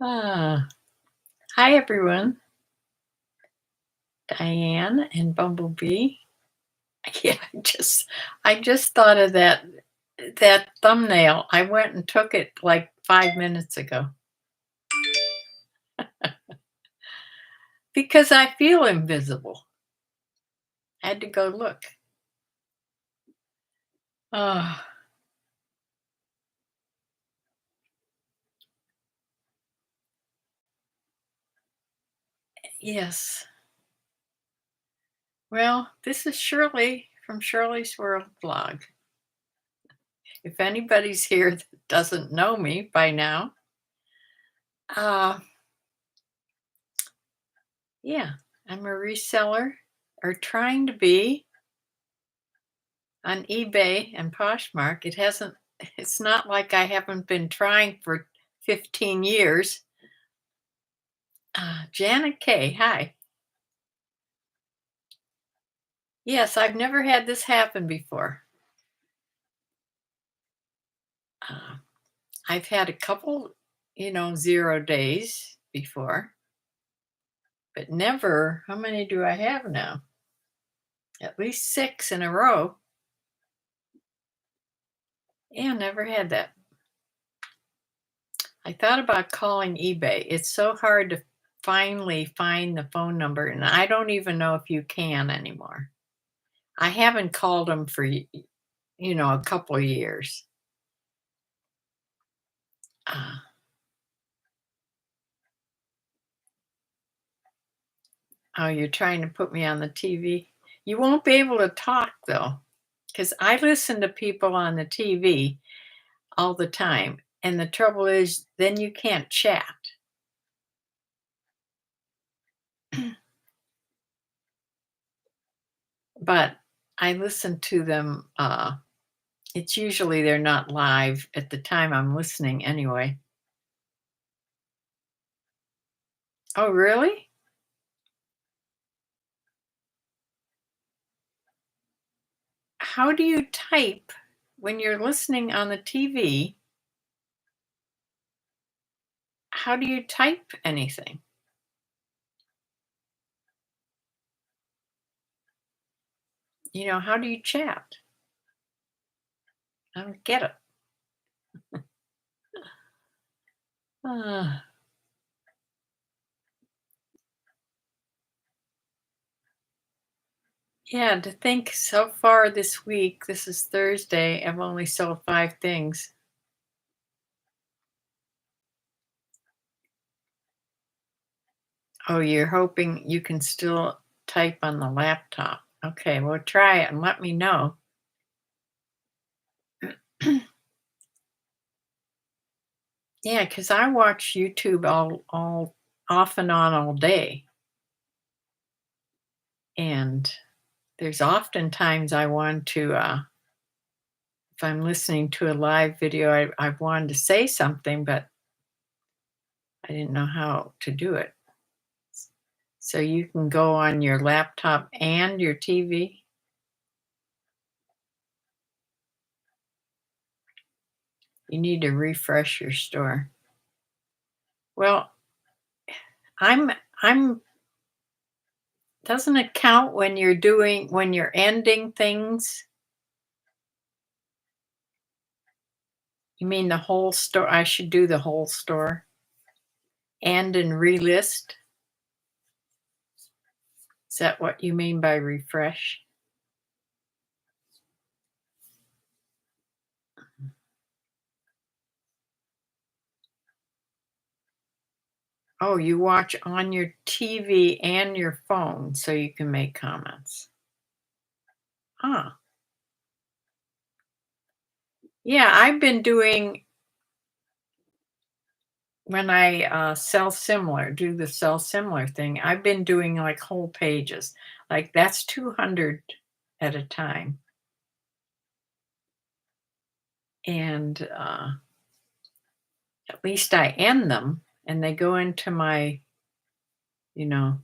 Ah, hi everyone. Diane and Bumblebee. Yeah, I just thought of that thumbnail. I went and took it like 5 minutes ago because I feel invisible. I had to go look. Oh, yes. Well, this is Shirley from Shirley's World blog. If anybody's here that doesn't know me by now, uh, yeah, I'm a reseller or trying to be on eBay and Poshmark. It's not like I haven't been trying for 15 years. Janet K, hi. Yes, I've never had this happen before. Uh, I've had a couple, 0 days before, but never. How many do I have now? At least 6 in a row. Yeah, never had that. I thought about calling eBay. It's so hard to finally find the phone number, and I don't even know if you can anymore. I haven't called them for, a couple of years. Uh, oh, you're trying to put me on the TV? You won't be able to talk, though, because I listen to people on the TV all the time. And the trouble is, then you can't chat. But I listen to them. It's usually they're not live at the time I'm listening anyway. Oh, really? How do you type when you're listening on the TV? How do you type anything? How do you chat? I don't get it. Uh, yeah, to think so far this week, this is Thursday, I've only sold 5 things. Oh, you're hoping you can still type on the laptop. Okay, well, try it and let me know. Yeah, because I watch YouTube all off and on all day. And there's often times I want to, if I'm listening to a live video, I've wanted to say something, but I didn't know how to do it. So you can go on your laptop and your TV. You need to refresh your store. Well, I'm I'm doesn't it count when you're ending things? You mean the whole store? I should do the whole store. End and relist. Is that what you mean by refresh? Oh, you watch on your TV and your phone so you can make comments. Ah, yeah, I've been doing when I do the sell similar thing. I've been doing like whole pages. Like that's 200 at a time. And at least I end them and they go into my, you know,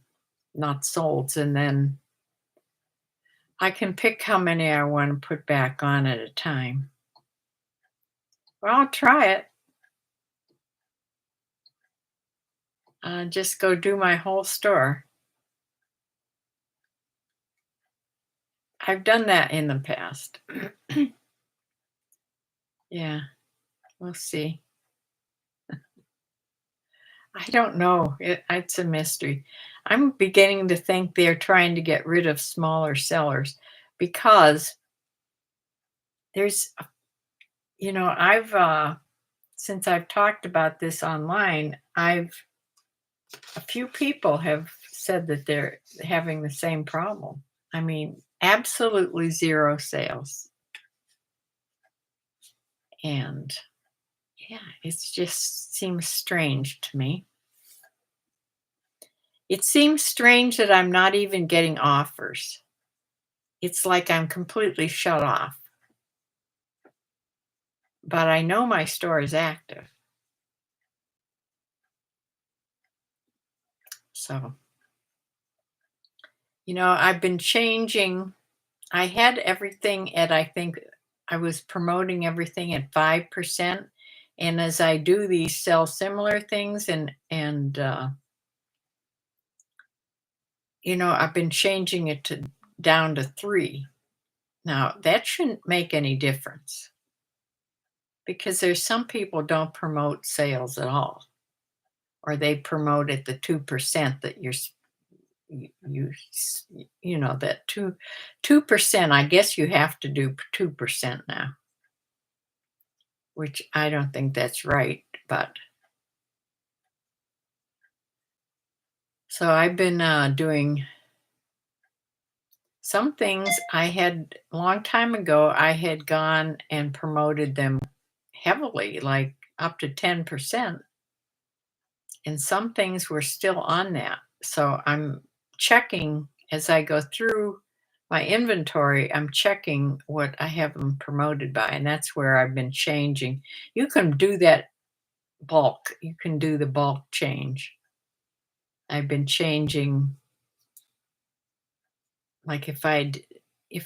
not solds. And then I can pick how many I want to put back on at a time. Well, I'll try it. just go do my whole store. I've done that in the past. Yeah, we'll see. I don't know. It's a mystery. I'm beginning to think they're trying to get rid of smaller sellers because there's, I've since I've talked about this online, a few people have said that they're having the same problem. I mean, absolutely zero sales. And yeah, it's just seems strange to me. It seems strange that I'm not even getting offers. It's like I'm completely shut off. But I know my store is active. So, I've been changing. I had everything at, I think I was promoting everything at 5%. And as I do these sell similar things I've been changing it to down to 3. Now, that shouldn't make any difference because there's some people don't promote sales at all, or they promote at the 2% that you you s- that 2%. I guess you have to do 2% now, which I don't think that's right. But so I've been doing some things. I had a long time ago. I had gone and promoted them heavily, like up to 10%. And some things were still on that. So I'm checking as I go through my inventory, I'm checking what I have them promoted by, and that's where I've been changing. You can do that bulk, you can do the bulk change. I've been changing, like if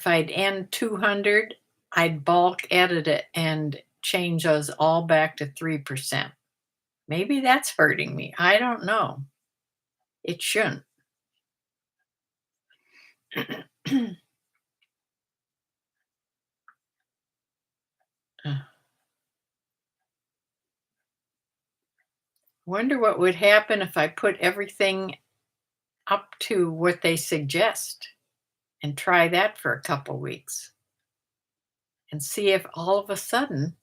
I'd end 200, I'd bulk edit it and change those all back to 3%. Maybe that's hurting me. I don't know. It shouldn't. Uh, Wonder what would happen if I put everything up to what they suggest and try that for a couple weeks and see if all of a sudden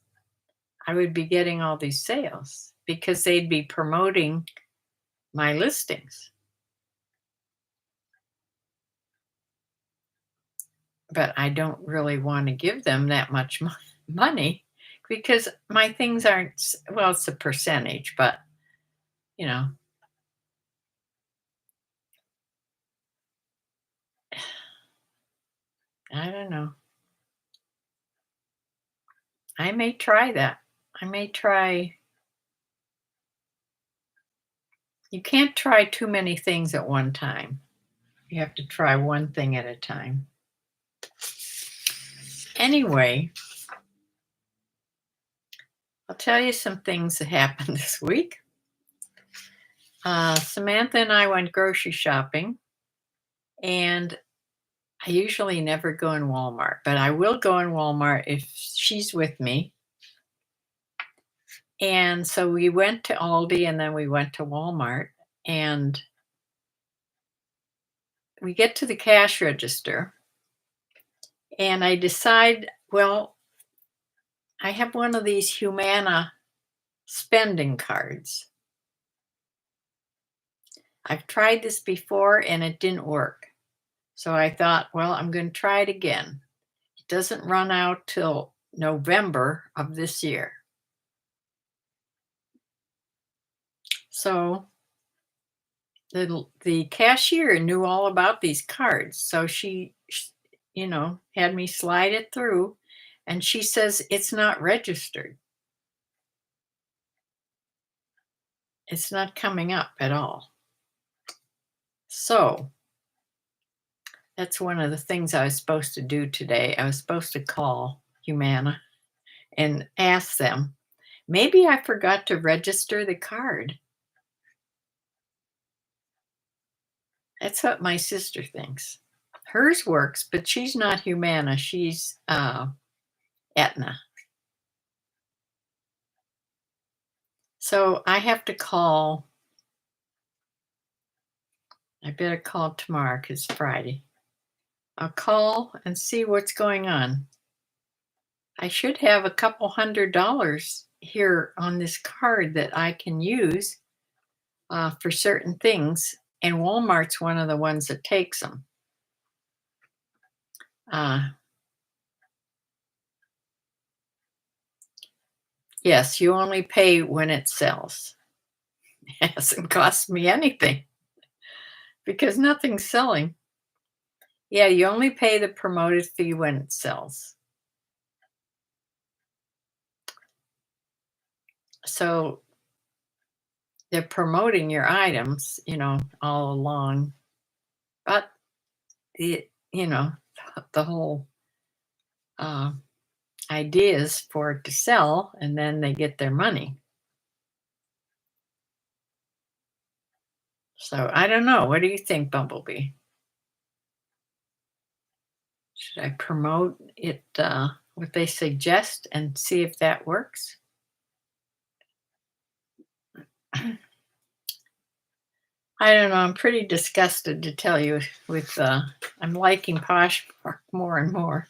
I would be getting all these sales because they'd be promoting my listings. But I don't really want to give them that much money because my things aren't, well, it's a percentage, but you know, I don't know. I may try that. I may try. You can't try too many things at one time. You have to try one thing at a time. Anyway, I'll tell you some things that happened this week. Samantha and I went grocery shopping, and I usually never go in Walmart, but I will go in Walmart if she's with me. And so we went to Aldi and then we went to Walmart, and we get to the cash register, and I decide, well, I have one of these Humana spending cards. I've tried this before and it didn't work. So I thought, well, I'm going to try it again. It doesn't run out till November of this year. So the cashier knew all about these cards. So she had me slide it through, and she says it's not registered. It's not coming up at all. So that's one of the things I was supposed to do today. I was supposed to call Humana and ask them. Maybe I forgot to register the card. That's what my sister thinks. Hers works, but she's not Humana. She's Aetna. So I have to call. I better call tomorrow because Friday. I'll call and see what's going on. I should have a couple $100 here on this card that I can use for certain things, and Walmart's one of the ones that takes them. Yes, you only pay when it sells. It hasn't cost me anything because nothing's selling. Yeah, you only pay the promoted fee when it sells. So they're promoting your items, all along. But the whole uh, idea is for it to sell, and then they get their money. So I don't know. What do you think, Bumblebee? Should I promote it, what they suggest, and see if that works? I don't know. I'm pretty disgusted, to tell you. I'm liking Poshmark more and more.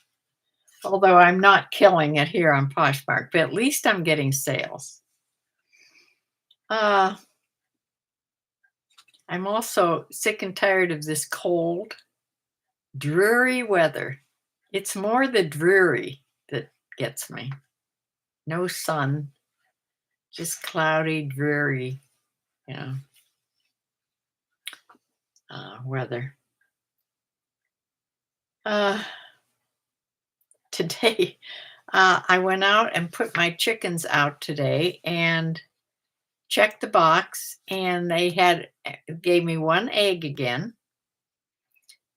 Although I'm not killing it here on Poshmark, but at least I'm getting sales. I'm also sick and tired of this cold, dreary weather. It's more the dreary that gets me. No sun, just cloudy, dreary, you know, weather. Today, I went out and put my chickens out today and checked the box, and they gave me one egg again.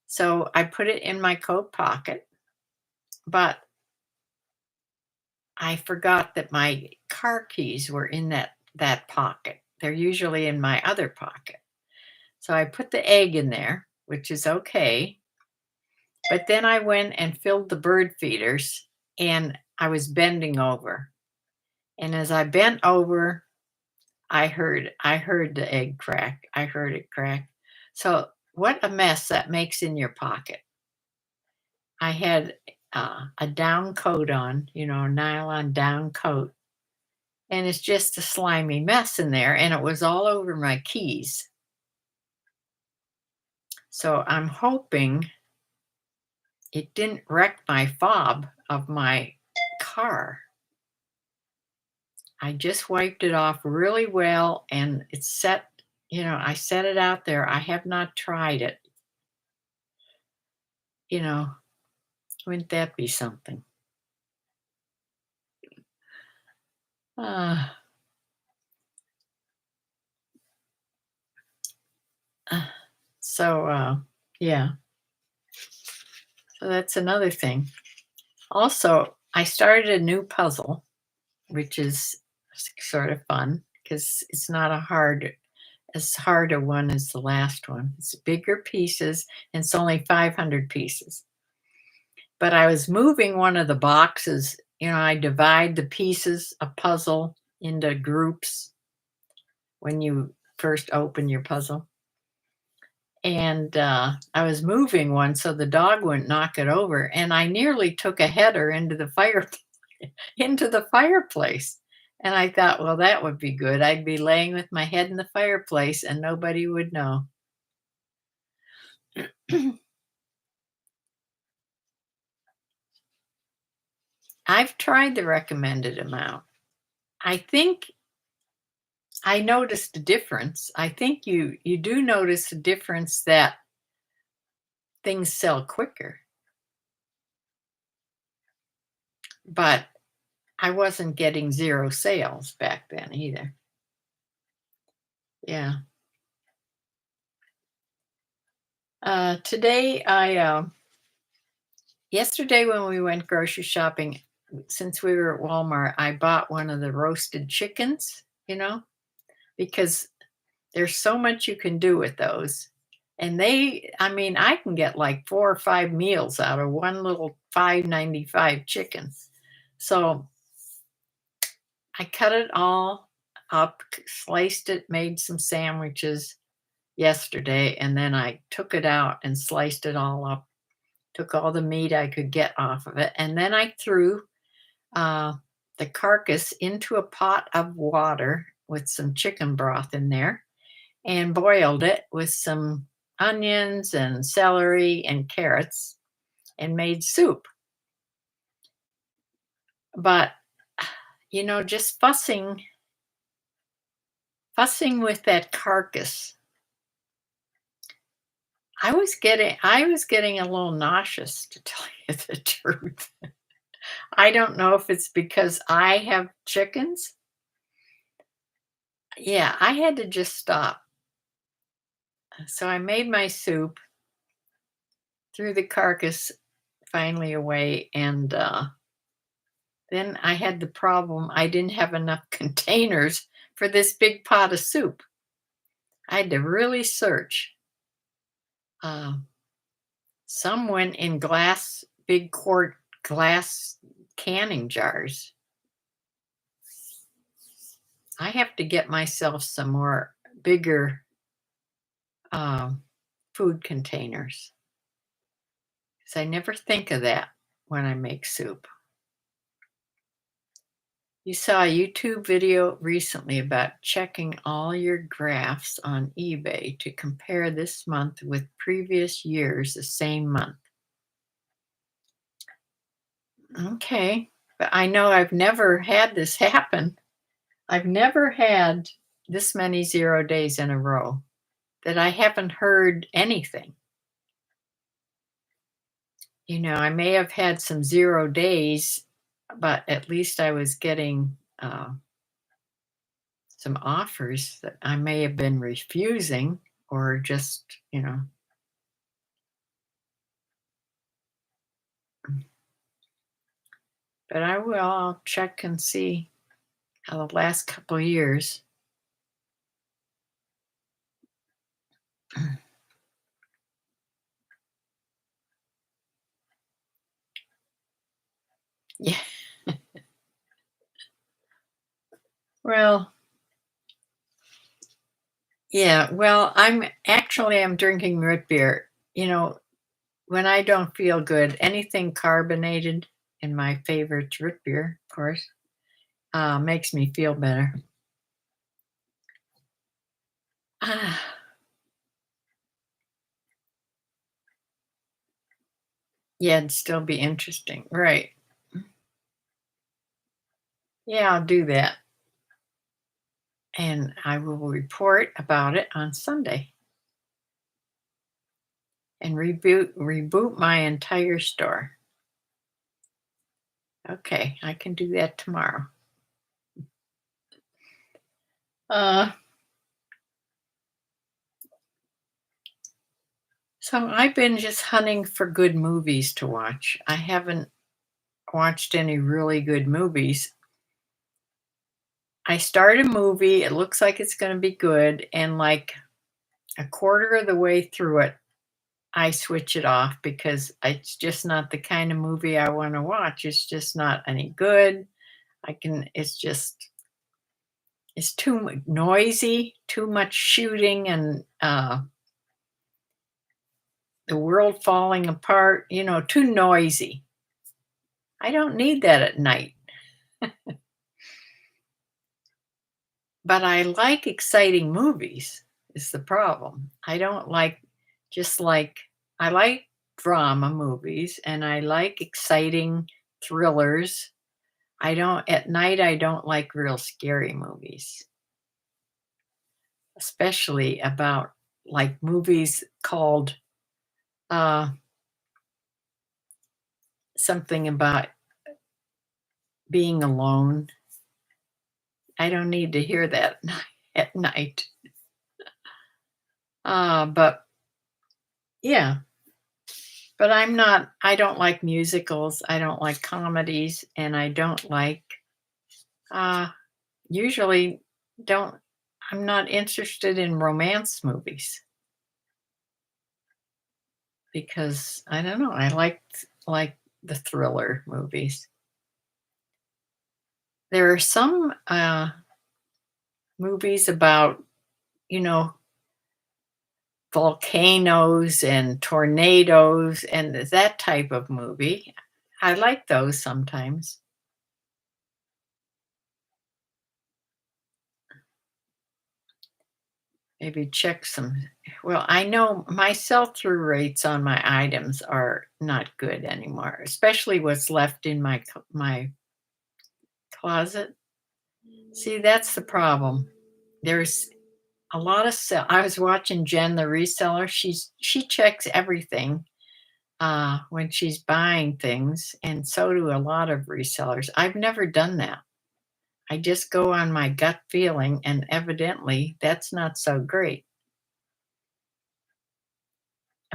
So I put it in my coat pocket, but I forgot that my car keys were in that pocket. They're usually in my other pocket. So I put the egg in there, which is okay. But then I went and filled the bird feeders, and I was bending over. And as I bent over, I heard the egg crack. I heard it crack. So what a mess that makes in your pocket. I had a down coat on, a nylon down coat, and it's just a slimy mess in there, and it was all over my keys. So I'm hoping it didn't wreck my fob of my car. I just wiped it off really well, and it's set, I set it out there. I have not tried it. Wouldn't that be something? Uh, so, yeah. So that's another thing. Also, I started a new puzzle, which is sort of fun because it's not as hard a one as the last one. It's bigger pieces, and it's only 500 pieces. But I was moving one of the boxes. I divide the pieces of puzzle into groups when you first open your puzzle. And I was moving one so the dog wouldn't knock it over, and I nearly took a header into the fireplace. And I thought, well, that would be good. I'd be laying with my head in the fireplace and nobody would know. I've tried the recommended amount. I think I noticed a difference. I think you do notice a difference that things sell quicker. But I wasn't getting 0 sales back then either. Yeah. Today yesterday when we went grocery shopping, since we were at Walmart, I bought one of the roasted chickens, because there's so much you can do with those. And I mean, I can get like 4 or 5 meals out of one little 5.95 chicken. So I cut it all up, sliced it, made some sandwiches yesterday, and then I took it out and sliced it all up, took all the meat I could get off of it, and then I threw uh, the carcass into a pot of water with some chicken broth in there and boiled it with some onions and celery and carrots and made soup. But just fussing with that carcass, I was getting a little nauseous, to tell you the truth. I don't know if it's because I have chickens. Yeah, I had to just stop. So I made my soup, threw the carcass finally away, and then I had the problem I didn't have enough containers for this big pot of soup. I had to really search. Uh, some went in big quart glass canning jars. I have to get myself some more bigger um, food containers because I never think of that when I make soup. You saw a YouTube video recently about checking all your graphs on eBay to compare this month with previous years the same month. Okay, but I know I've never had this happen. I've never had this many 0 days in a row that I haven't heard anything. I may have had some 0 days, but at least I was getting some offers that I may have been refusing or just. But I'll check and see how the last couple of years. Yeah. Well, yeah. Well, I'm drinking root beer. When I don't feel good, anything carbonated, and my favorite root beer, of course, makes me feel better. Ah, yeah, it'd still be interesting. Right. Yeah, I'll do that. And I will report about it on Sunday and reboot my entire store. Okay, I can do that tomorrow. Uh, so I've been just hunting for good movies to watch. I haven't watched any really good movies. I start a movie, it looks like it's going to be good, and like a quarter of the way through it, I switch it off because it's just not the kind of movie I want to watch. It's just not any good. It's too noisy, too much shooting, and the world falling apart, too noisy. I don't need that at night. But I like exciting movies, is the problem. I don't like just like I like drama movies and I like exciting thrillers. At night, I don't like real scary movies, especially about like movies called uh, something about being alone. I don't need to hear that at night. But yeah, but I don't like musicals. I don't like comedies, and I don't like, uh, usually don't, I'm not interested in romance movies. because I don't know, I like the thriller movies. There are some movies about, you know, volcanoes and tornadoes and that type of movie. I like those sometimes. Maybe check some. Well, I know my sell-through rates on my items are not good anymore, especially what's left in my closet. See, that's the problem. There's a lot of sell. I was watching Jen, the reseller. She checks everything when she's buying things, and so do a lot of resellers. I've never done that. I just go on my gut feeling, and evidently that's not so great.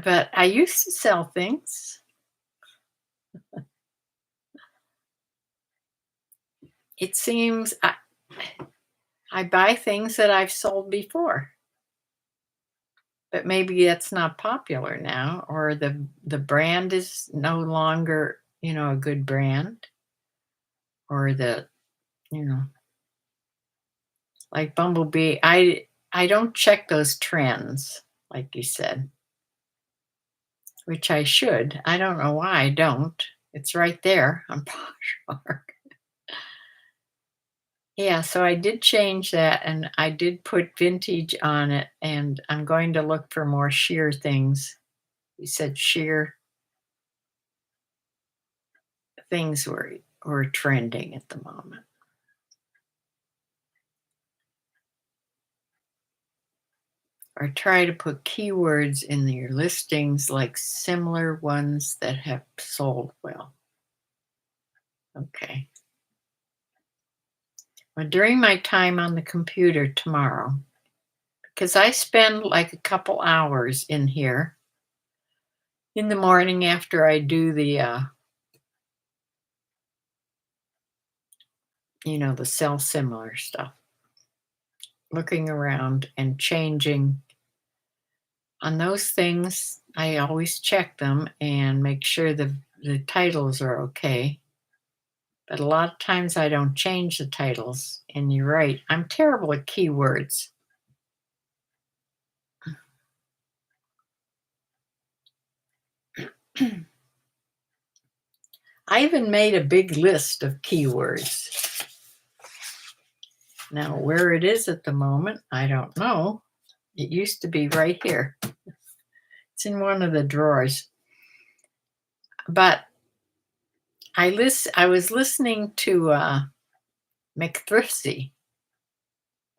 But I used to sell things. It seems I buy things that I've sold before, but maybe that's not popular now, or the brand is no longer, a good brand, or you know, like Bumblebee. I don't check those trends, like you said, which I should. I don't know why I don't. It's right there on Poshmark. Yeah, so I did change that and I did put vintage on it, and I'm going to look for more sheer things. You said sheer things were trending at the moment. Or try to put keywords in your listings like similar ones that have sold well. Okay. Well, during my time on the computer tomorrow, because I spend like a couple hours in here in the morning after I do the sell similar stuff, looking around and changing on those things. I always check them and make sure the titles are okay. But a lot of times I don't change the titles. And you're right, I'm terrible at keywords. I even made a big list of keywords. Now, where it is at the moment, I don't know. It used to be right here. It's in one of the drawers. But I was listening to McThrifty,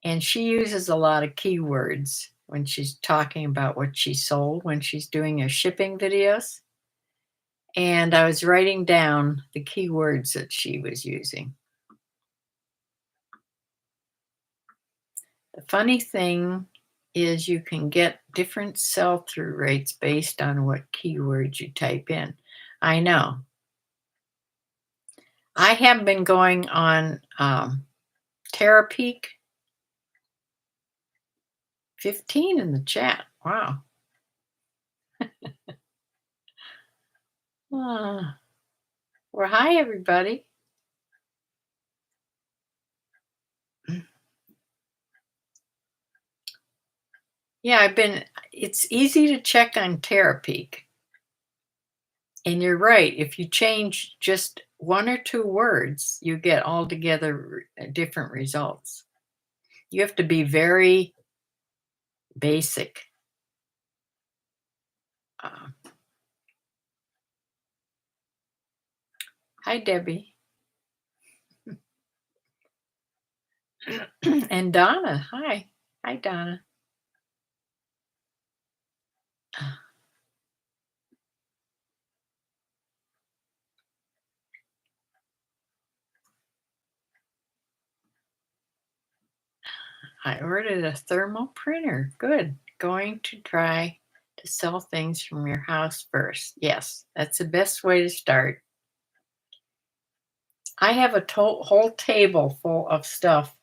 and she uses a lot of keywords when she's talking about what she sold when she's doing her shipping videos. And I was writing down the keywords that she was using. The funny thing is you can get different sell-through rates based on what keywords you type in. I know. I have been going on Terapeak. 15 in the chat. Wow. Uh, well, hi, everybody. Yeah, it's easy to check on Terapeak. And you're right. If you change just one or two words, you get altogether different results. You have to be very basic. Uh, Hi, Debbie. And Donna. Hi. Hi, Donna. I ordered a thermal printer. Good. Going to try to sell things from your house first. Yes, that's the best way to start. I have a whole table full of stuff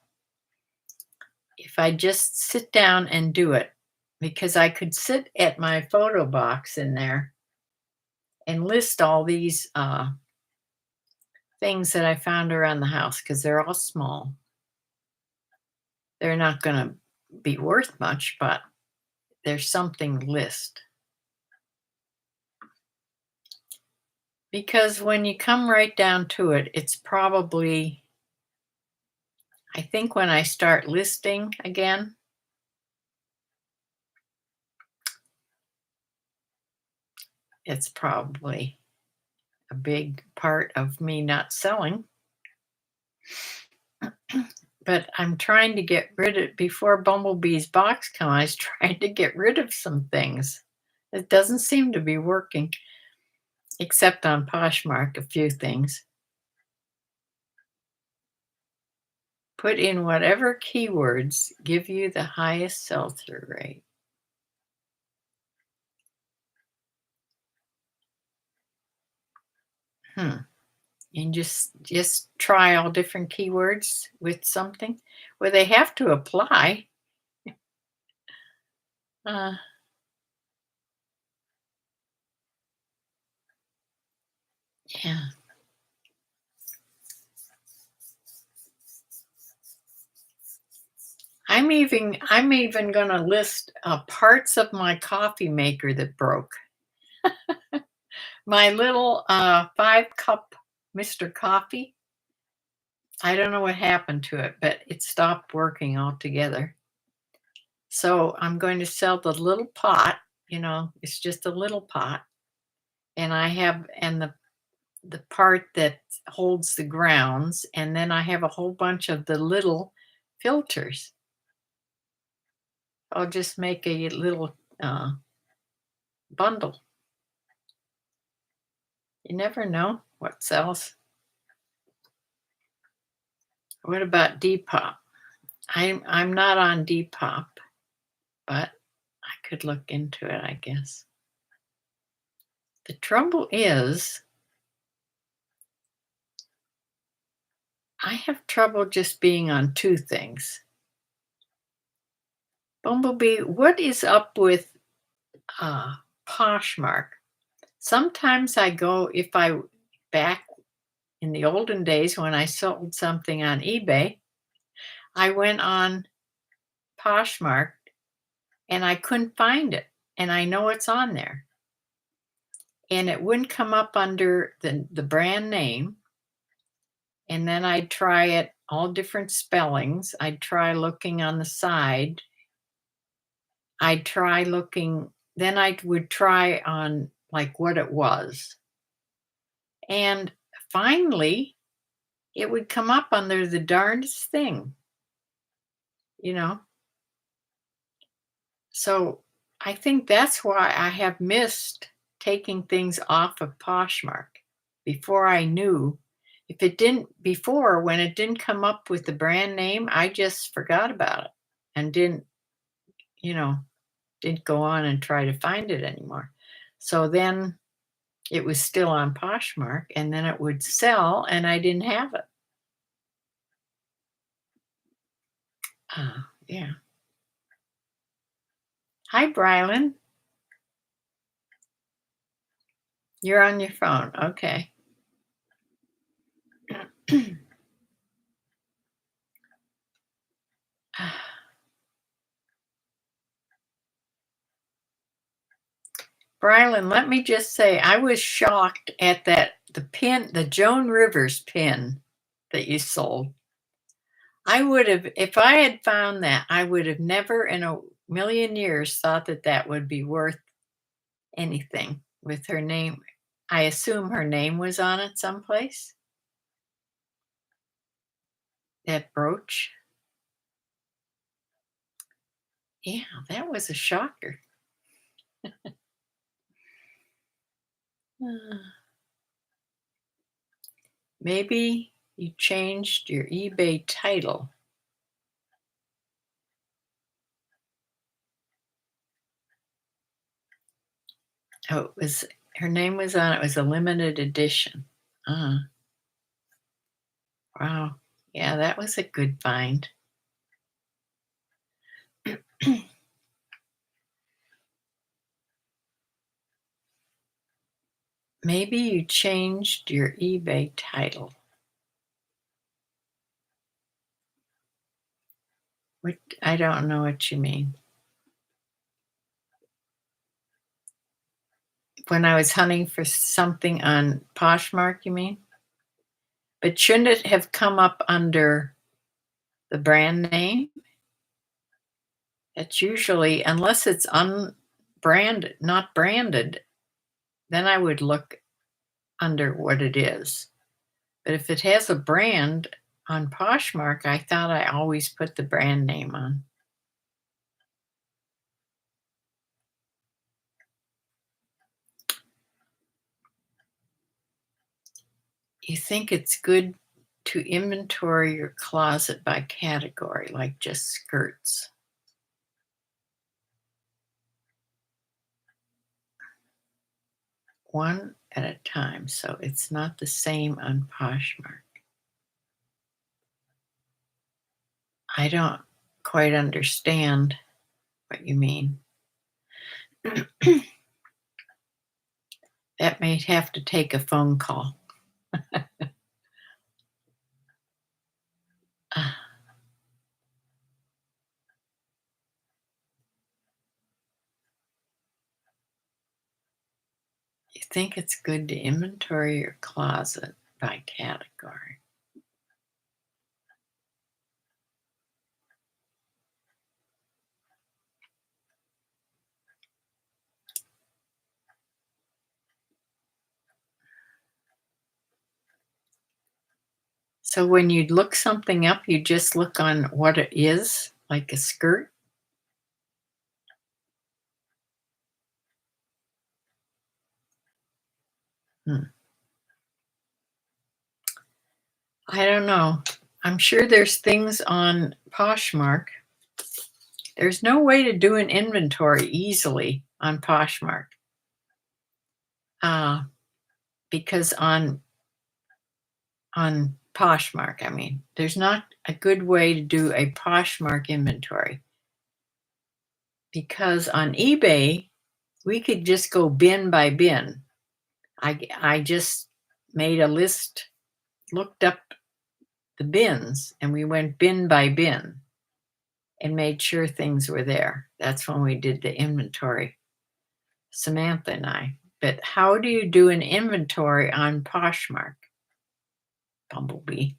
if I just sit down and do it, because I could sit at my photo box in there and list all these things that I found around the house because they're all small. They're not going to be worth much, but there's something to list. Because when you come right down to it, it's probably, I think when I start listing again, it's probably a big part of me not selling. But I'm trying to get rid of, before Bumblebee's box come, I was trying to get rid of some things. It doesn't seem to be working, except on Poshmark, a few things. Put in whatever keywords give you the highest sell-through rate. And just try all different keywords with something. Well, they have to apply. Uh, yeah. I'm even gonna list parts of my coffee maker that broke. My little 5-cup Mr. Coffee. I don't know what happened to it, but it stopped working altogether. So I'm going to sell the little pot. It's just a little pot, and the part that holds the grounds, and then I have a whole bunch of the little filters. I'll just make a little bundle. You never know what sells. What about Depop? I'm not on Depop, but I could look into it, I guess. The trouble is, I have trouble just being on two things. Bumblebee, what is up with Poshmark? Sometimes I go, if I back in the olden days when I sold something on eBay, I went on Poshmark and I couldn't find it. And I know it's on there. And it wouldn't come up under the brand name. And then I'd try it all different spellings. I'd try looking on the side. I'd try looking, then I would try on like what it was. And finally, it would come up under the darndest thing, you know. So I think that's why I have missed taking things off of Poshmark before I knew. If it didn't before, when it didn't come up with the brand name, I just forgot about it and you know, didn't go on and try to find it anymore. So then it was still on Poshmark, and then it would sell and I didn't have it. Yeah. Hi, Brylan. You're on your phone. Okay. Brylan, let me just say, I was shocked at the Joan Rivers pin that you sold. I would have, if I had found that, I would have never in a million years thought that that would be worth anything with her name. I assume her name was on it someplace. That brooch. Yeah, that was a shocker. Maybe you changed your eBay title. Oh, it was her name was on it. It was a limited edition. Wow. Yeah, that was a good find. Maybe you changed your eBay title. What? I don't know what you mean. When I was hunting for something on Poshmark, you mean? But shouldn't it have come up under the brand name? It's usually, unless it's unbranded, not branded, then I would look under what it is. But if it has a brand on Poshmark, I thought I always put the brand name on. You think it's good to inventory your closet by category, like just skirts? One at a time, so it's not the same on Poshmark. I don't quite understand what you mean. That may have to take a phone call. Uh, You think it's good to inventory your closet by category? So when you look something up, you just look on what it is, like a skirt? Hmm. I don't know. I'm sure there's things on Poshmark. There's no way to do an inventory easily on Poshmark. Uh, because on Poshmark, I mean, there's not a good way to do a Poshmark inventory. Because on eBay, we could just go bin by bin. I just made a list, looked up the bins, and we went bin by bin and made sure things were there. That's when we did the inventory, Samantha and I. But how do you do an inventory on Poshmark, Bumblebee?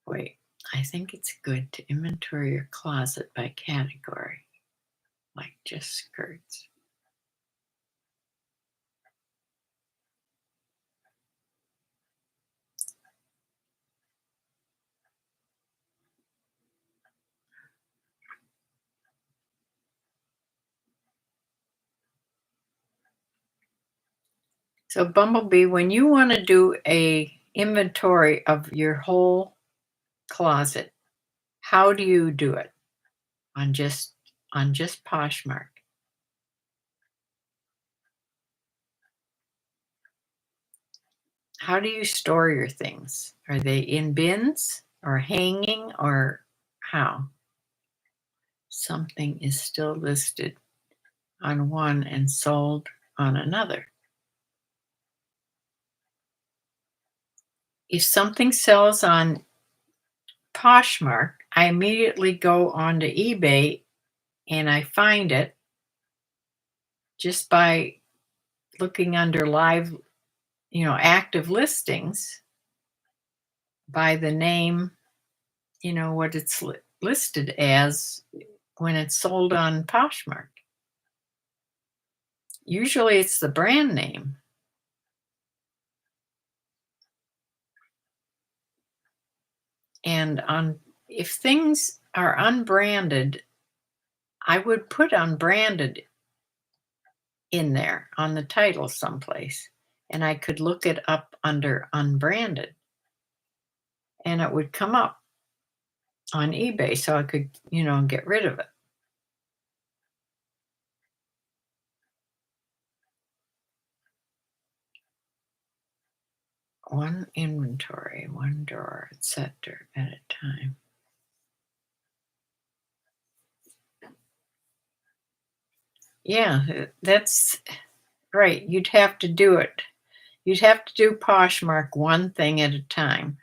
Wait, I think it's good to inventory your closet by category, like just skirts. So Bumblebee, when you want to do a inventory of your whole closet, how do you do it? On just Poshmark. How do you store your things? Are they in bins or hanging or how? Something is still listed on one and sold on another. If something sells on Poshmark, I immediately go onto eBay and I find it just by looking under live, active listings by the name, what it's listed as when it's sold on Poshmark. Usually it's the brand name. And if things are unbranded, I would put unbranded in there on the title someplace. And I could look it up under unbranded. And it would come up on eBay so I could, get rid of it. one inventory, one drawer, etc. at a time. Yeah, that's right. You'd have to do it. You'd have to do Poshmark one thing at a time.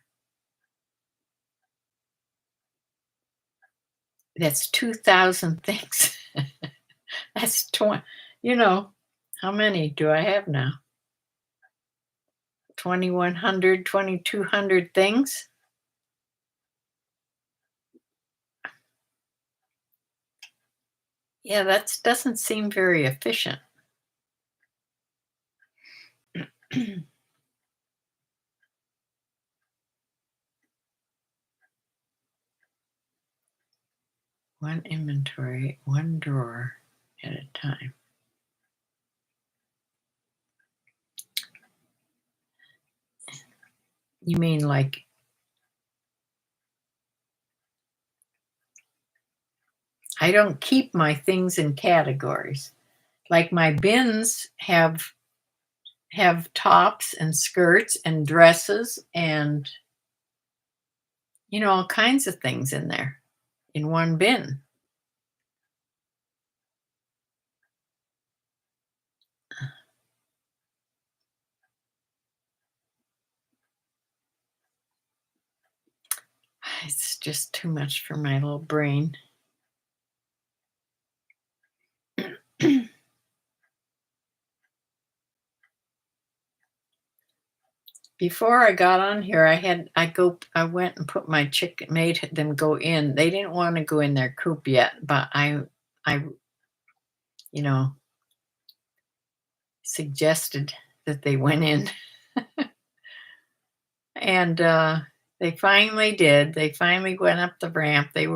That's 2,000 things. That's 20, you know, how many do I have now? 2,100, 2,200 things? Yeah, that doesn't seem very efficient. One inventory, one drawer at a time. You mean like I don't keep my things in categories. Like my bins have tops and skirts and dresses and all kinds of things in there in one bin. It's just too much for my little brain. Before I got on here, I went and put my chicken, made them go in. They didn't want to go in their coop yet, but I you know suggested that they went in. And they finally did. They finally went up the ramp. They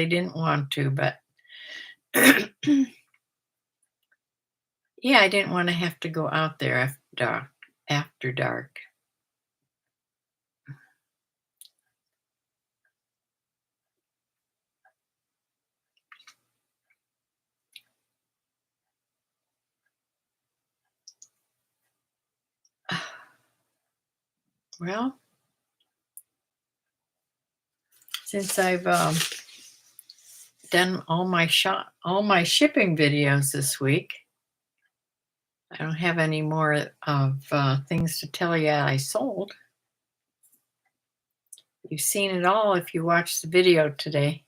didn't want to, but yeah, I didn't want to have to go out there after dark. Well, since I've done all my shipping videos this week, I don't have any more of things to tell you I sold. You've seen it all if you watched the video today.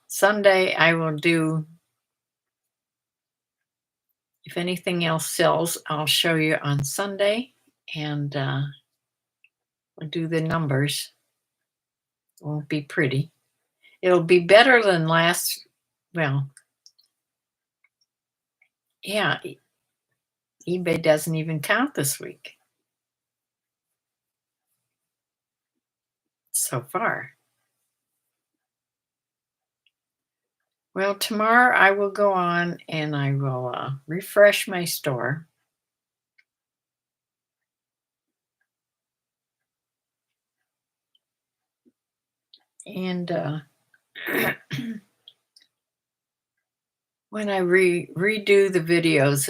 Sunday I will do, if anything else sells, I'll show you on Sunday, and we'll do the numbers. It won't be pretty. It'll be better than well, yeah, eBay doesn't even count this week so far. Well, tomorrow I will go on and I will refresh my store. And when I redo the videos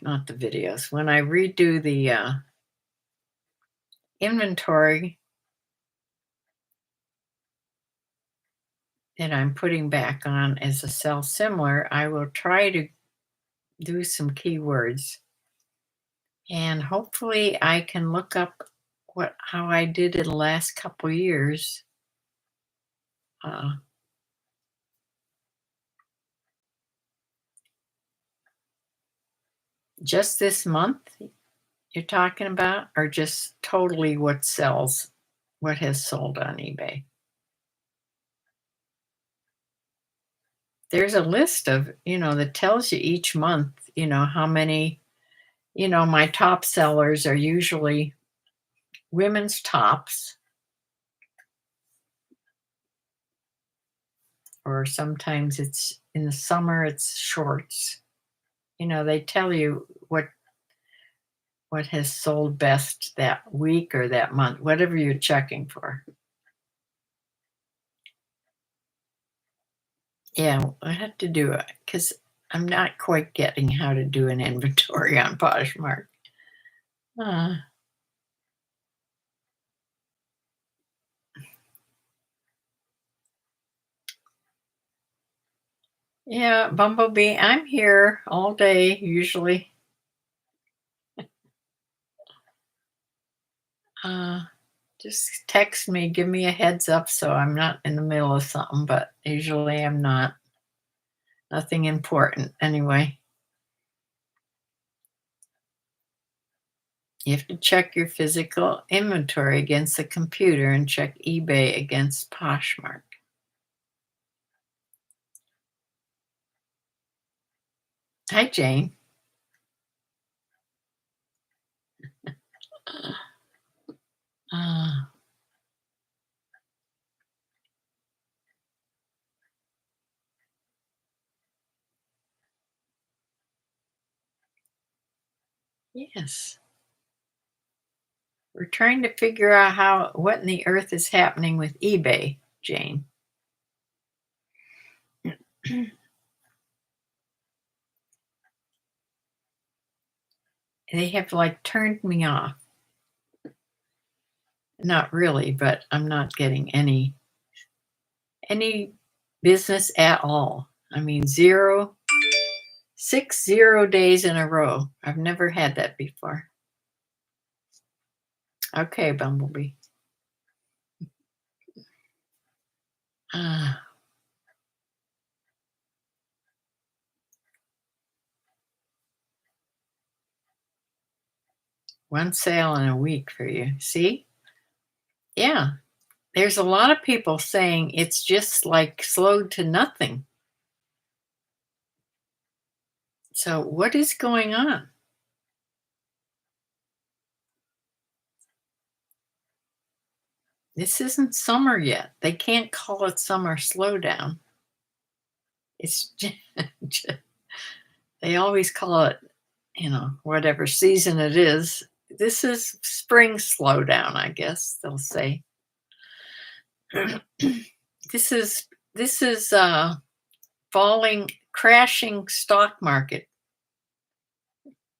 not the videos, when I redo the inventory that I'm putting back on as a sell similar, I will try to do some keywords. And hopefully I can look up how I did it the last couple years. Uh, just this month you're talking about, or just totally what has sold on eBay? There's a list that tells you each month, how many, my top sellers are usually women's tops, or sometimes it's in the summer, it's shorts. They tell you what has sold best that week or that month, whatever you're checking for. Yeah, I have to do it because I'm not quite getting how to do an inventory on Poshmark. Uh, yeah, Bumblebee, I'm here all day usually. Uh, just text me, give me a heads up so I'm not in the middle of something, but usually I'm not. Nothing important anyway. You have to check your physical inventory against the computer and check eBay against Poshmark. Hi, Jane. Uh, yes. We're trying to figure out what in the earth is happening with eBay, Jane. They have like turned me off. Not really, but I'm not getting any business at all. I mean, 0 days in a row. I've never had that before. Okay, Bumblebee. Uh, one sale in a week for you. See? Yeah. There's a lot of people saying it's just like slowed to nothing. So, what is going on? This isn't summer yet. They can't call it summer slowdown. It's they always call it, whatever season it is. This is spring slowdown, I guess they'll say. This is falling, crashing stock market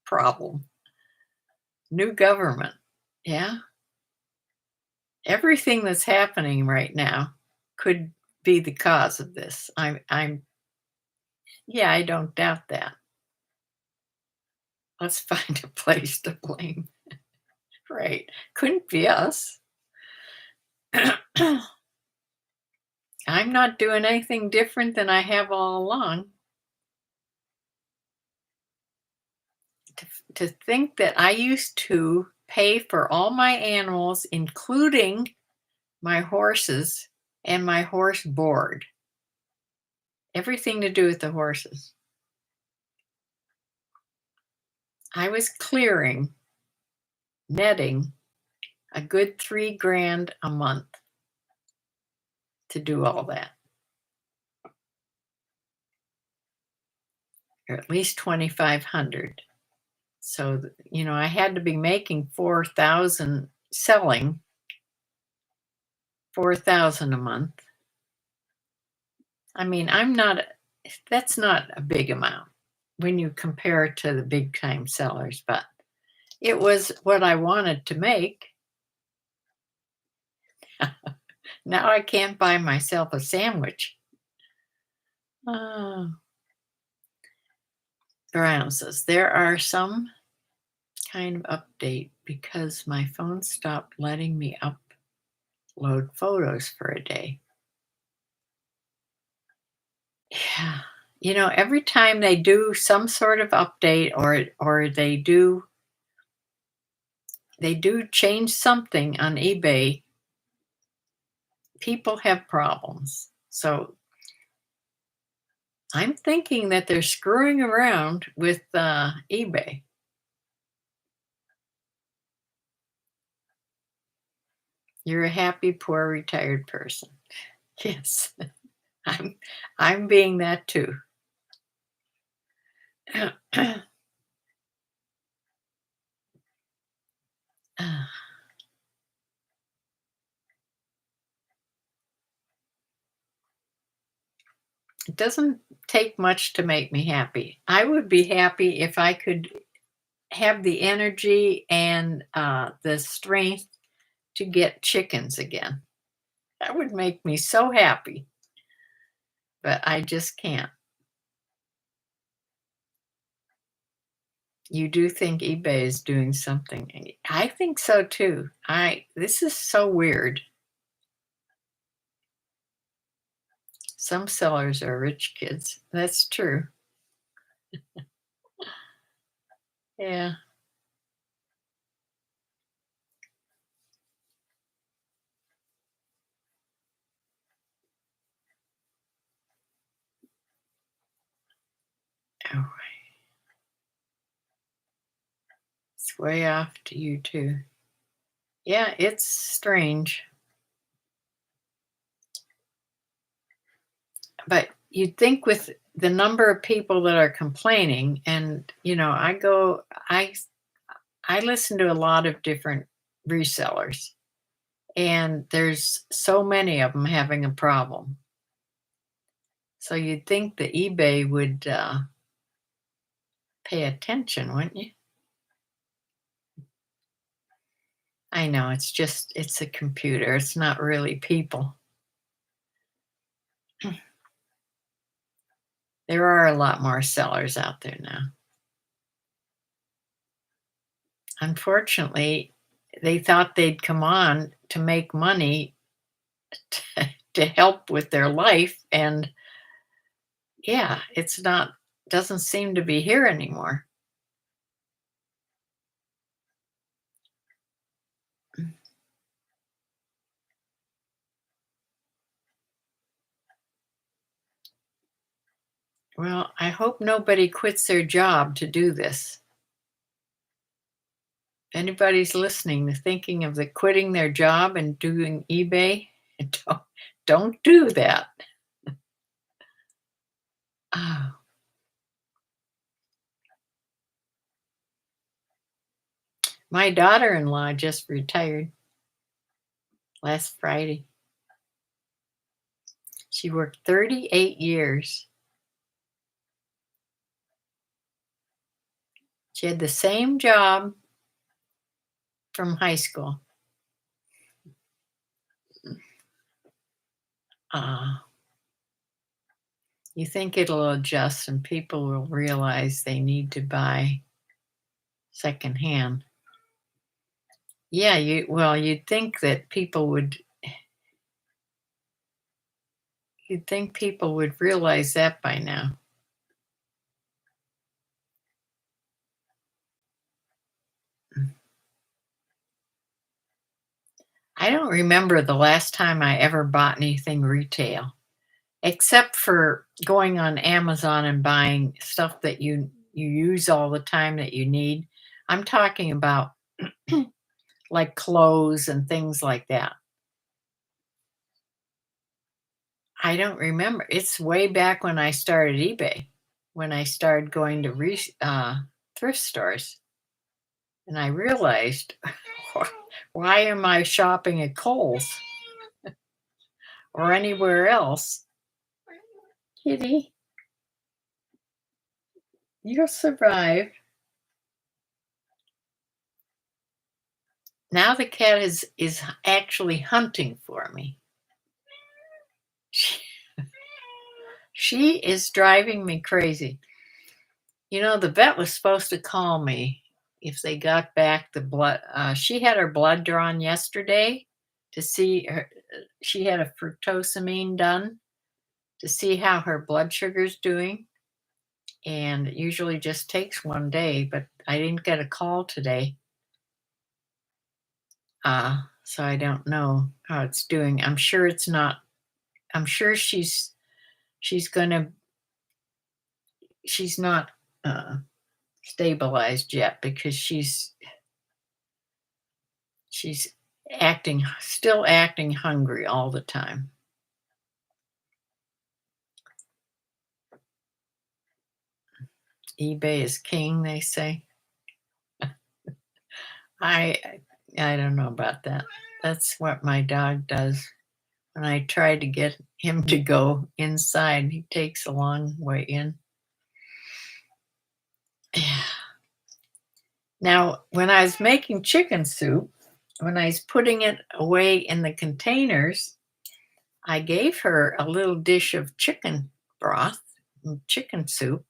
problem. New government. Yeah. Everything that's happening right now could be the cause of this. I'm yeah, I don't doubt that. Let's find a place to blame. Right. Couldn't be us. I'm not doing anything different than I have all along. To, to think that I used to pay for all my animals, including my horses and my horse board, everything to do with the horses. I was clearing, netting a good 3 grand a month to do all that, or at least 2,500. So, I had to be making 4,000 selling 4,000 a month. I mean, that's not a big amount when you compare it to the big time sellers, but it was what I wanted to make. Now I can't buy myself a sandwich. Oh, Brown says there are some kind of update because my phone stopped letting me upload photos for a day. Yeah. Every time they do some sort of update or they do change something on eBay, people have problems. So I'm thinking that they're screwing around with eBay. You're a happy, poor, retired person. Yes, I'm. I'm being that too. It doesn't take much to make me happy. I would be happy if I could have the energy and the strength to get chickens again. That would make me so happy, but I just can't. You do think eBay is doing something? I think so too. I This is so weird. Some sellers are rich kids. That's true. Yeah. Oh, it's way off to you too. Yeah, it's strange. But you'd think with the number of people that are complaining, and I listen to a lot of different resellers, and there's so many of them having a problem. So you'd think the eBay would pay attention, wouldn't you? I know it's a computer. It's not really people. There are a lot more sellers out there now. Unfortunately, they thought they'd come on to make money to help with their life, and yeah, it's not doesn't seem to be here anymore. Well, I hope nobody quits their job to do this. If anybody's listening, thinking of the quitting their job and doing eBay, don't don't do that. Oh, my daughter-in-law just retired last Friday. She worked 38 years. She had the same job from high school. Uh, you think it'll adjust and people will realize they need to buy secondhand. Yeah, you'd think that you'd think people would realize that by now. I don't remember the last time I ever bought anything retail, except for going on Amazon and buying stuff that you use all the time that you need. I'm talking about like clothes and things like that. I don't remember. It's way back when I started eBay, when I started going to thrift stores, and I realized, why am I shopping at Kohl's or anywhere else? Kitty, you'll survive. Now the cat is actually hunting for me. She, she is driving me crazy. The vet was supposed to call me if they got back the blood. She had her blood drawn yesterday to see her. She had a fructosamine done to see how her blood sugar's doing, and it usually just takes one day. But I didn't get a call today, so I don't know how it's doing. I'm sure it's not. I'm sure she's gonna she's not uh, stabilized yet because she's still acting hungry all the time. eBay is king, they say. I I don't know about that. That's what my dog does. When I try to get him to go inside, he takes a long way in. Yeah. Now, when I was making chicken soup, when I was putting it away in the containers, I gave her a little dish of chicken broth, chicken soup.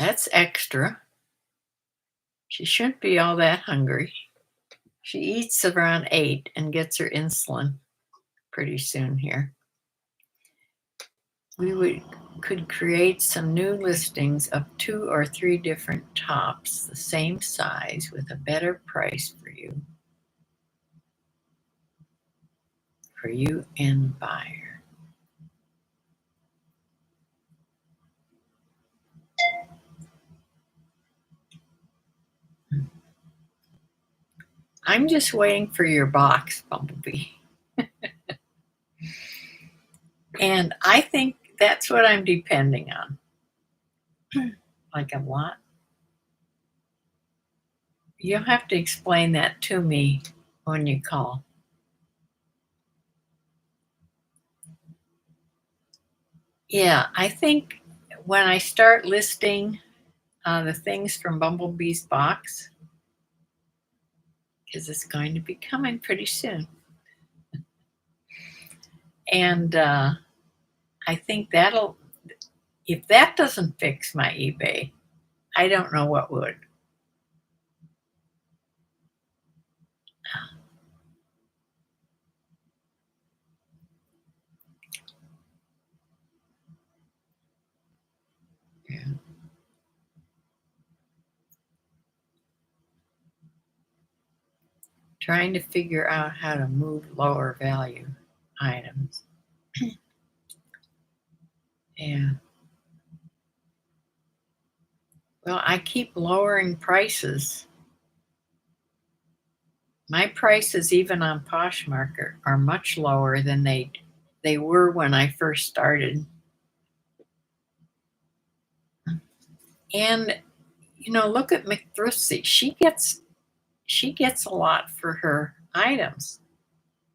That's extra. She shouldn't be all that hungry. She eats around 8 and gets her insulin pretty soon here. Could create some new listings of 2 or 3 different tops, the same size with a better price for you and the buyer. I'm just waiting for your box, Bumblebee. And I think that's what I'm depending on. Like a lot. You'll have to explain that to me when you call. Yeah, I think when I start listing the things from Bumblebee's box, because it's going to be coming pretty soon. And I think if that doesn't fix my eBay, I don't know what would. Yeah. Trying to figure out how to move lower value items. Yeah. Well, I keep lowering prices. My prices, even on Poshmark, are much lower than they were when I first started. And look at McThriftsy. She gets a lot for her items,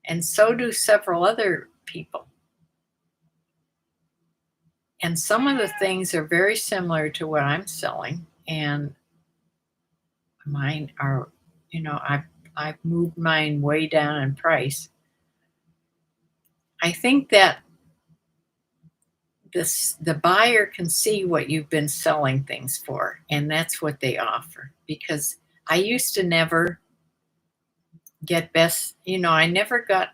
and so do several other people. And some of the things are very similar to what I'm selling, and mine are, I've moved mine way down in price. I think that the buyer can see what you've been selling things for, and that's what they offer. Because I used to never get I never got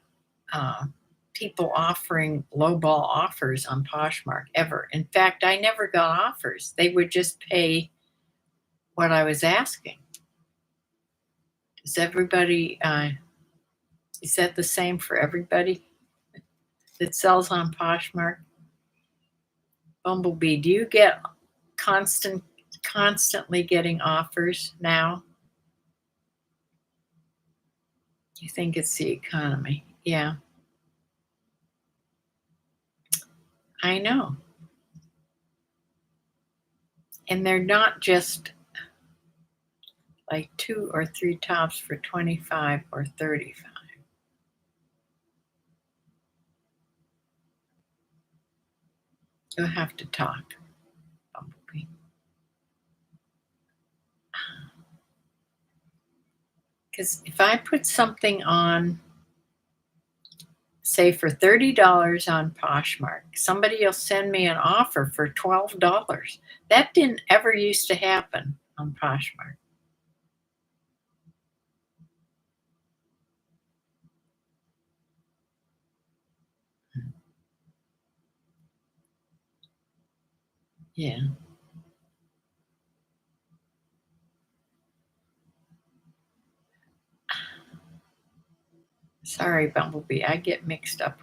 people offering lowball offers on Poshmark ever. In fact, I never got offers. They would just pay what I was asking. Is that the same for everybody that sells on Poshmark? Bumblebee, do you get constantly getting offers now? You think it's the economy? Yeah, I know. And they're not just like 2 or 3 tops for 25 or 35. You'll have to talk, Bumblebee. Because if I put something on, say for $30 on Poshmark, somebody will send me an offer for $12. That didn't ever used to happen on Poshmark. Yeah. Sorry, Bumblebee. I get mixed up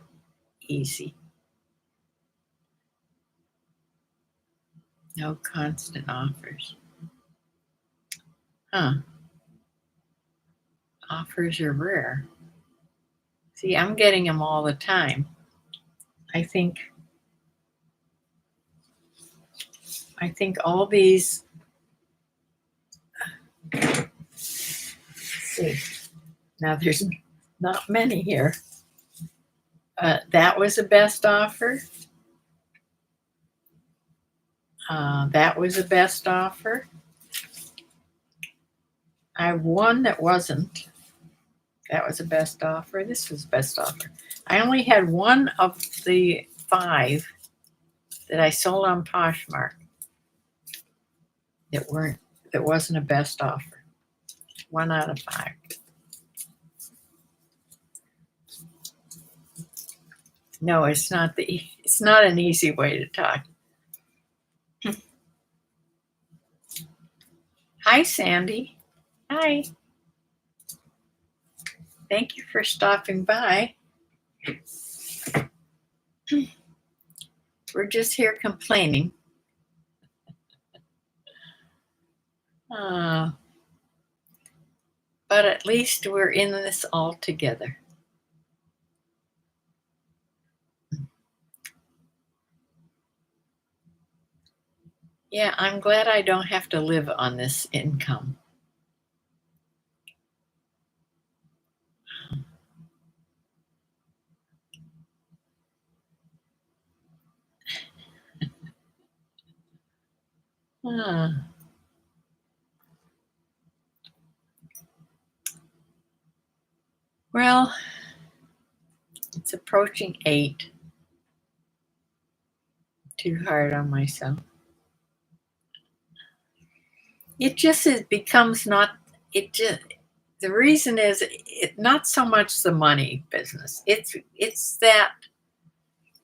easy. No constant offers. Huh. Offers are rare. See, I'm getting them all the time. I think all these. Let's see. Now there's not many here. That was a best offer. That was a best offer. I have one that wasn't. That was a best offer. This was best offer. I only had one of the 5 that I sold on Poshmark that wasn't a best offer. 1 out of 5. No, it's not an easy way to talk. Hi, Sandy. Hi. Thank you for stopping by. We're just here complaining. But at least we're in this all together. Yeah, I'm glad I don't have to live on this income. Well, it's approaching 8. Too hard on myself. It just becomes not. It just the reason is not so much the money business. It's that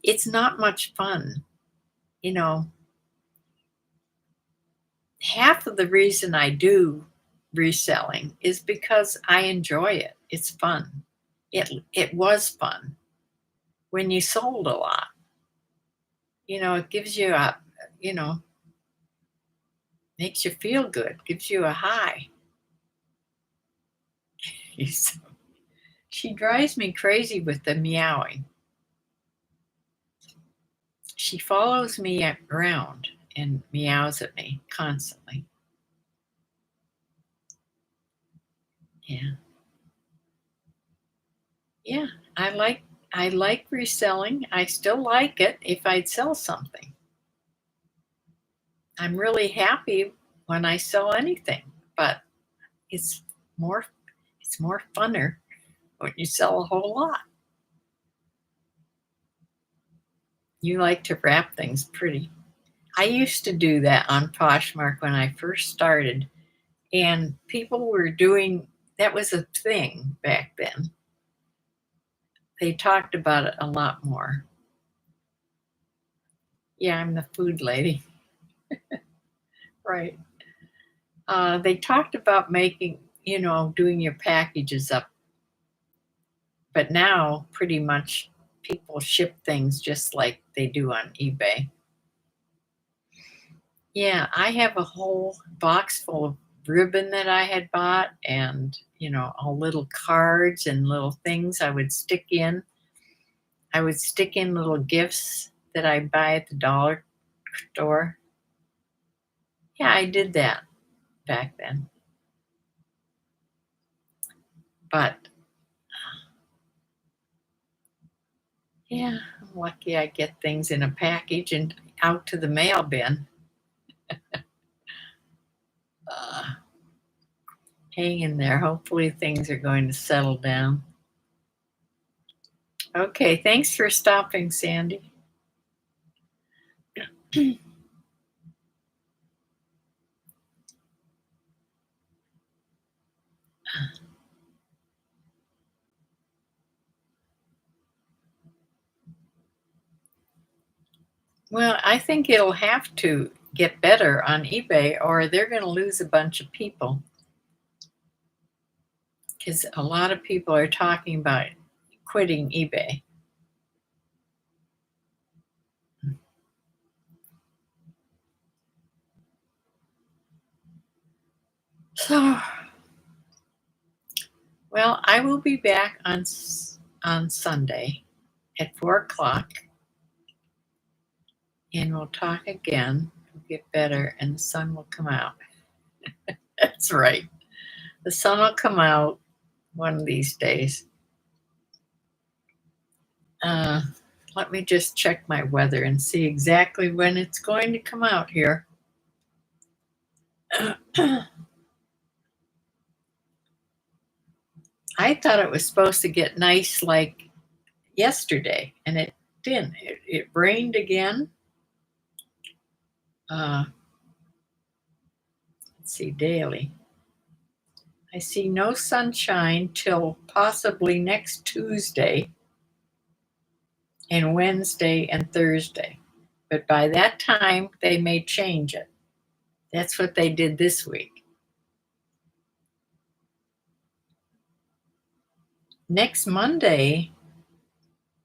it's not much fun. You know, half of the reason I do reselling is because I enjoy it. It's fun. It was fun when you sold a lot. It gives you you know, makes you feel good, gives you a high. She drives me crazy with the meowing. She follows me around and meows at me constantly. Yeah. Yeah, I like reselling. I still like it if I'd sell something. I'm really happy when I sell anything, but it's more it's more funner when you sell a whole lot. You like to wrap things pretty. I used to do that on Poshmark when I first started, and people were doing that was a thing back then. They talked about it a lot more. Yeah, I'm the food lady. Right. They talked about doing your packages up, but now pretty much people ship things just like they do on eBay. Yeah, I have a whole box full of ribbon that I had bought and, all little cards and little things I would stick in. I would stick in little gifts that I buy at the dollar store. Yeah, I did that back then. But yeah, I'm lucky I get things in a package and out to the mail bin. Uh, Hang in there. Hopefully things are going to settle down. Okay, thanks for stopping, Sandy. Well, I think it'll have to get better on eBay or they're going to lose a bunch of people because a lot of people are talking about quitting eBay. So, well, I will be back on Sunday at 4 o'clock, and we'll talk again. It'll get better, and the sun will come out. That's right. The sun will come out one of these days. Uh, Let me just check my weather and see exactly when it's going to come out here. I thought it was supposed to get nice like yesterday, and it didn't. It rained again. Uh, let's see, daily. I see no sunshine till possibly next Tuesday and Wednesday and Thursday. But by that time, they may change it. That's what they did this week. Next Monday,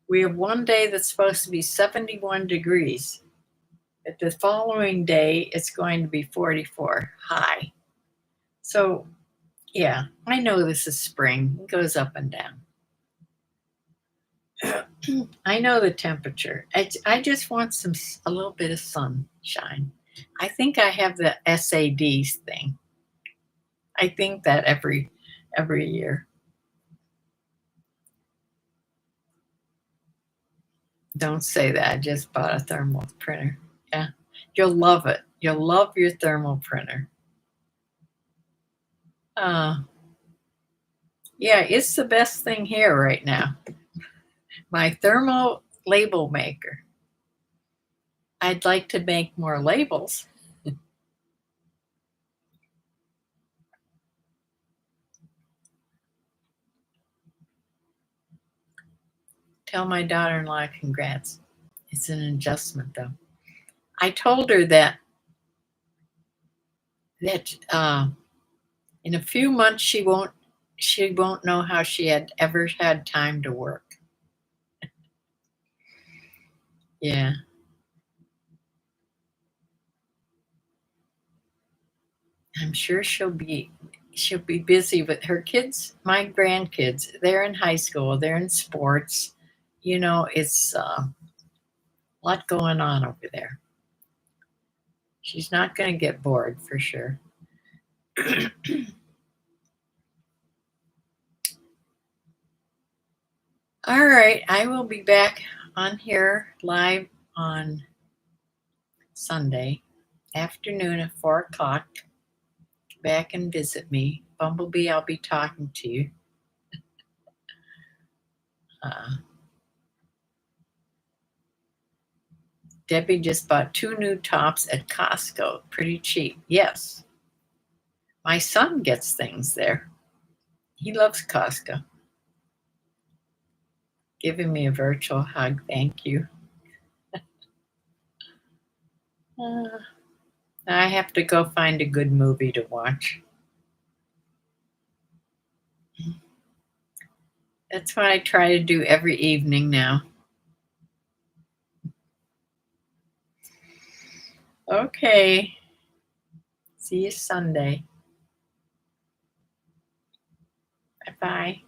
we have one day that's supposed to be 71 degrees. But the following day, it's going to be 44 high. So, yeah, I know this is spring. It goes up and down. I know the temperature. I just want a little bit of sunshine. I think I have the SADs thing. I think that every year. Don't say that. I just bought a thermal printer. Yeah. You'll love it. You'll love your thermal printer. Uh yeah, it's the best thing here right now. My thermal label maker. I'd like to make more labels. Tell my daughter-in-law congrats. It's an adjustment though. I told her that in a few months she won't know how she had ever had time to work. Yeah. I'm sure she'll be busy with her kids, my grandkids. They're in high school, they're in sports. It's a lot going on over there. She's not going to get bored for sure. All right, I will be back on here live on Sunday afternoon at 4 o'clock. Back and visit me. Bumblebee, I'll be talking to you. Uh, Debbie just bought 2 new tops at Costco. Pretty cheap. Yes. My son gets things there. He loves Costco. Giving me a virtual hug. Thank you. Uh, I have to go find a good movie to watch. That's what I try to do every evening now. Okay. See you Sunday. Bye bye.